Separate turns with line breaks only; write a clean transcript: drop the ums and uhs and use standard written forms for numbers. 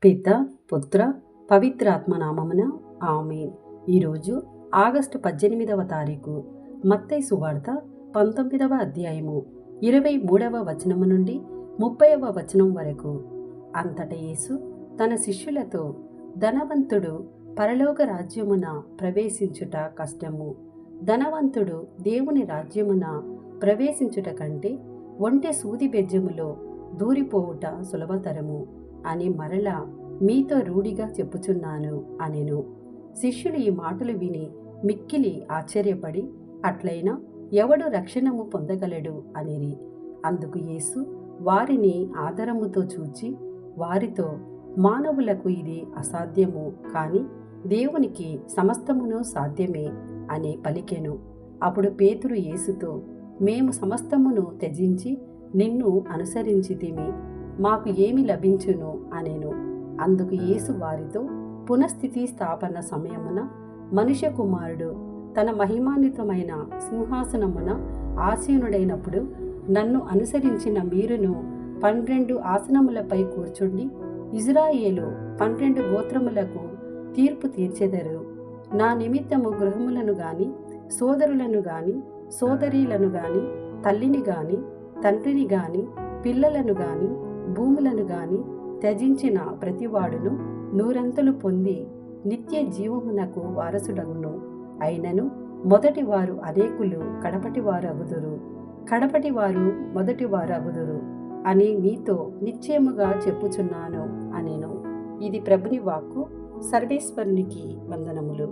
పిత, పుత్ర, పవిత్రాత్మ నామమున ఆమేన్. ఈరోజు ఆగస్టు 18వ తారీఖు. మత్తయి సువార్త 19వ అధ్యాయము 23వ వచనము నుండి 30వ వచనం వరకు. అంతట యేసు తన శిష్యులతో, ధనవంతుడు పరలోక రాజ్యమున ప్రవేశించుట కష్టము, ధనవంతుడు దేవుని రాజ్యమున ప్రవేశించుట కంటే ఒంటె సూది బెజ్జములో దూరిపోవుట సులభతరము అని మరలా మీతో రూఢిగా చెప్పుచున్నాను అనెను. శిష్యులు ఈ మాటలు విని మిక్కిలి ఆశ్చర్యపడి, అట్లయినా ఎవడు రక్షణము పొందగలడు అనిరి. అందుకు యేసు వారిని ఆదరముతో చూచి వారితో, మానవులకు ఇది అసాధ్యము, కానీ దేవునికి సమస్తమును సాధ్యమే అని పలికెను. అప్పుడు పేతురు యేసుతో, మేము సమస్తమును త్యజించి నిన్ను అనుసరించితిమి, మాకు ఏమి లభించును అనెను. అందుకు యేసు వారితో, పునఃస్థితి స్థాపన సమయమున మనుష్య కుమారుడు తన మహిమాన్వితమైన సింహాసనమున ఆసీనుడైనప్పుడు నన్ను అనుసరించిన మీరును 12 ఆసనములపై కూర్చుండి ఇజ్రాయేలు 12 గోత్రములకు తీర్పు తీర్చెదరు. నా నిమిత్తము గృహములను గాని, సోదరులను గాని, సోదరీలను గాని, తల్లిని గాని, తండ్రిని గాని, పిల్లలను గాని, భూములను గాని త్యజించిన ప్రతివాడును నూరంతలు పొంది నిత్య జీవమునకు వారసుడగును. అయినను మొదటివారు అనేకులు కడపటివారు అగుదురు, కడపటివారు మొదటివారు అగుదురు అని మీతో నిశ్చయముగా చెప్పుచున్నాను అనెను. ఇది ప్రభుని వాక్కు. సర్వేశ్వరునికి వందనములు.